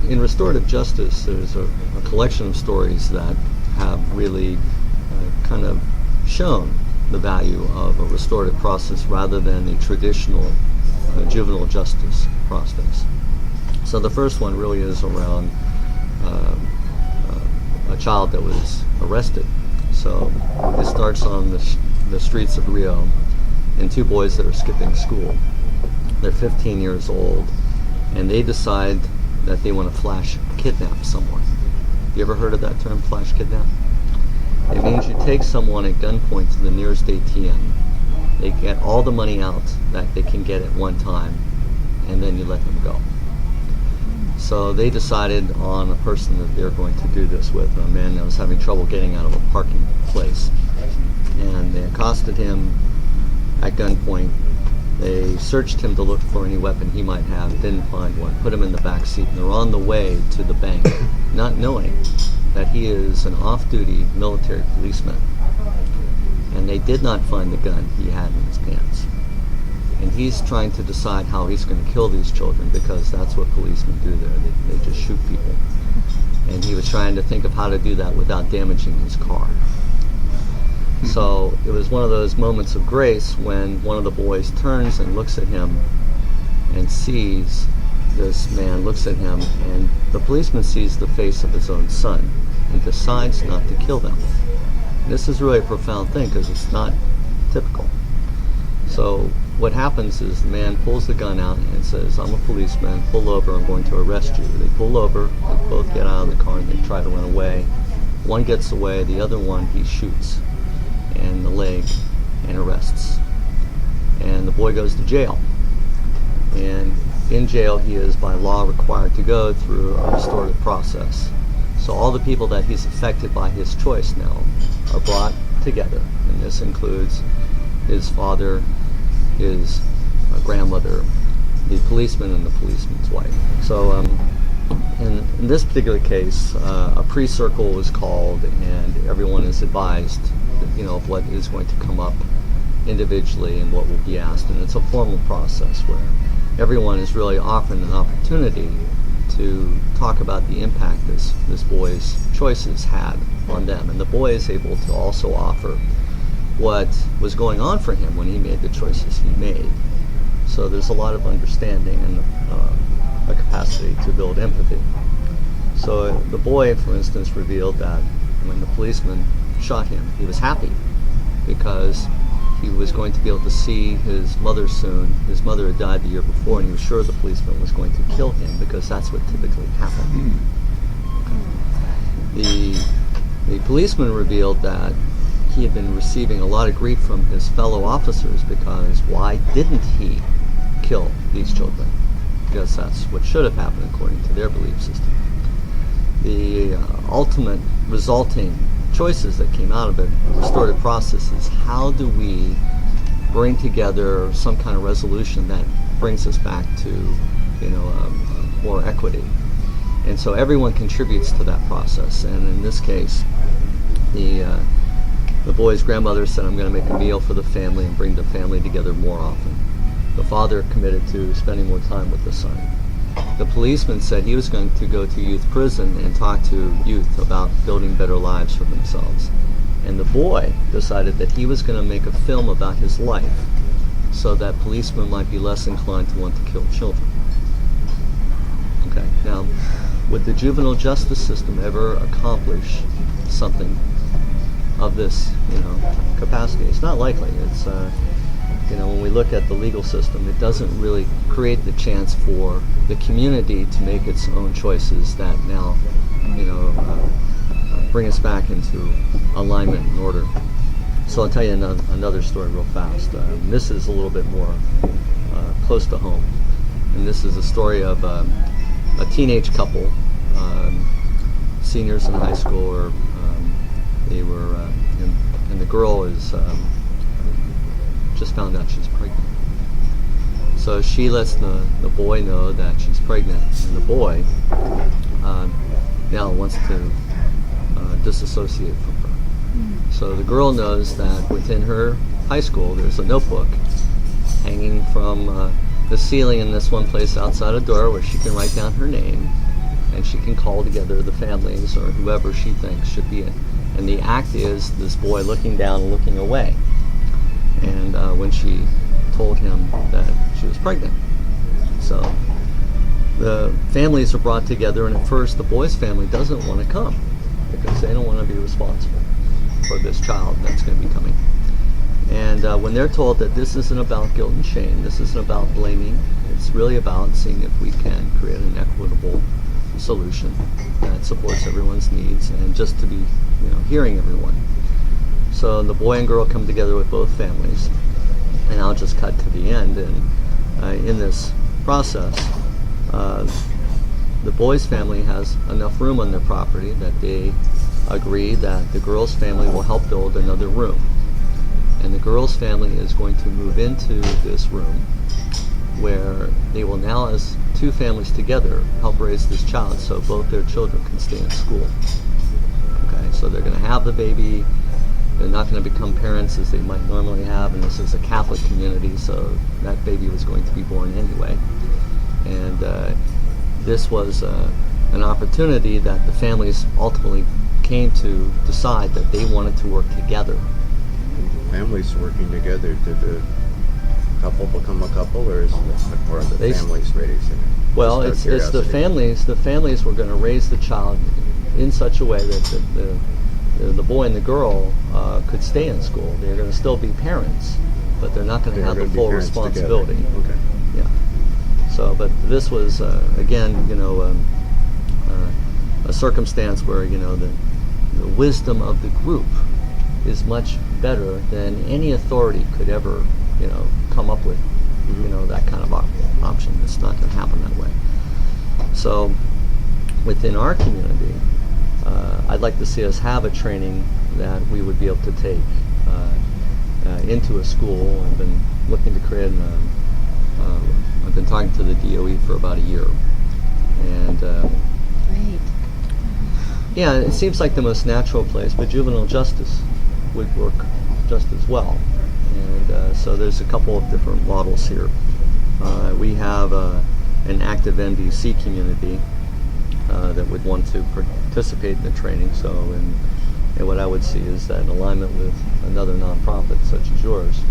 in restorative justice, there's a collection of stories that have really kind of shown the value of a restorative process rather than the traditional juvenile justice process. So the first one really is around a child that was arrested. So it starts on the streets of Rio, and two boys that are skipping school. They're 15 years old, and they decide that they want to flash kidnap someone. You ever heard of that term, flash kidnap? It means you take someone at gunpoint to the nearest ATM. They get all the money out that they can get at one time, and then you let them go. So they decided on a person that they're going to do this with, a man that was having trouble getting out of a parking place. And they accosted him at gunpoint. They searched him to look for any weapon he might have, didn't find one, put him in the back seat, and they're on the way to the bank, not knowing that he is an off-duty military policeman. And they did not find the gun he had in his pants. And he's trying to decide how he's going to kill these children, because that's what policemen do there. They just shoot people. And he was trying to think of how to do that without damaging his car. So it was one of those moments of grace when one of the boys turns and looks at him and sees this man, looks at him, and the policeman sees the face of his own son and decides not to kill them. This is really a profound thing because it's not typical. So what happens is the man pulls the gun out and says, "I'm a policeman, pull over, I'm going to arrest you." They pull over, they both get out of the car and they try to run away. One gets away, the other one he shoots in the leg and arrests. And the boy goes to jail. And in jail he is by law required to go through a restorative process. So all the people that he's affected by his choice now are brought together. And this includes his father, his grandmother, the policeman, and the policeman's wife. So in this particular case, a pre-circle was called, and everyone is advised, of what is going to come up individually and what will be asked. And it's a formal process where everyone is really offered an opportunity to talk about the impact this boy's choices had on them. And the boy is able to also offer what was going on for him when he made the choices he made. So there's a lot of understanding and a capacity to build empathy. So the boy, for instance, revealed that when the policeman shot him, he was happy because he was going to be able to see his mother soon. His mother had died the year before, and he was sure the policeman was going to kill him because that's what typically happened. The policeman revealed that he had been receiving a lot of grief from his fellow officers because why didn't he kill these children? Because that's what should have happened according to their belief system. The ultimate resulting choices that came out of it, the restorative process, is how do we bring together some kind of resolution that brings us back to more equity. And so everyone contributes to that process. And in this case, the boy's grandmother said, "I'm going to make a meal for the family and bring the family together more often." The father committed to spending more time with the son. The policeman said he was going to go to youth prison and talk to youth about building better lives for themselves. And the boy decided that he was going to make a film about his life so that policemen might be less inclined to want to kill children. Okay, now, would the juvenile justice system ever accomplish something of this, capacity? It's not likely. It's, when we look at the legal system, it doesn't really create the chance for the community to make its own choices that now, bring us back into alignment and order. So I'll tell you another story real fast. This is a little bit more close to home. And this is a story of a teenage couple, seniors in high school, or they were, and the girl is just found out she's pregnant. So she lets the boy know that she's pregnant, and the boy now wants to disassociate from her. So the girl knows that within her high school there's a notebook hanging from the ceiling in this one place outside a door where she can write down her name, and she can call together the families or whoever she thinks should be in. And the act is this boy looking down and looking away. And when she told him that she was pregnant. So the families are brought together, and at first the boy's family doesn't want to come because they don't want to be responsible for this child that's going to be coming. And when they're told that this isn't about guilt and shame, this isn't about blaming, it's really about seeing if we can create an equitable solution that supports everyone's needs and just to be, hearing everyone. So the boy and girl come together with both families, and I'll just cut to the end. And in this process, the boy's family has enough room on their property that they agree that the girl's family will help build another room. And the girl's family is going to move into this room where they will now, as two families together, help raise this child so both their children can stay in school. Okay, so they're going to have the baby. They're not going to become parents as they might normally have, and this is a Catholic community, so that baby was going to be born anyway. And this was an opportunity that the families ultimately came to decide that they wanted to work together. Families working together, did the couple become a couple, or are the families ready to? Well, it's the families. The families were going to raise the child in such a way that the boy and the girl could stay in school. They're going to still be parents, but they're not going to have the full responsibility. Together. Okay. Yeah. So, but this was again, a circumstance where the wisdom of the group is much better than any authority could ever, come up with, that kind of option. It's not going to happen that way. So, within our community, I'd like to see us have a training that we would be able to take into a school. I've been looking to create I've been talking to the DOE for about a year. And Great. yeah, it seems like the most natural place, but juvenile justice would work just as well. And so there's a couple of different models here. We have an active NVC community that would want to participate in the training. So, and what I would see is that in alignment with another nonprofit such as yours,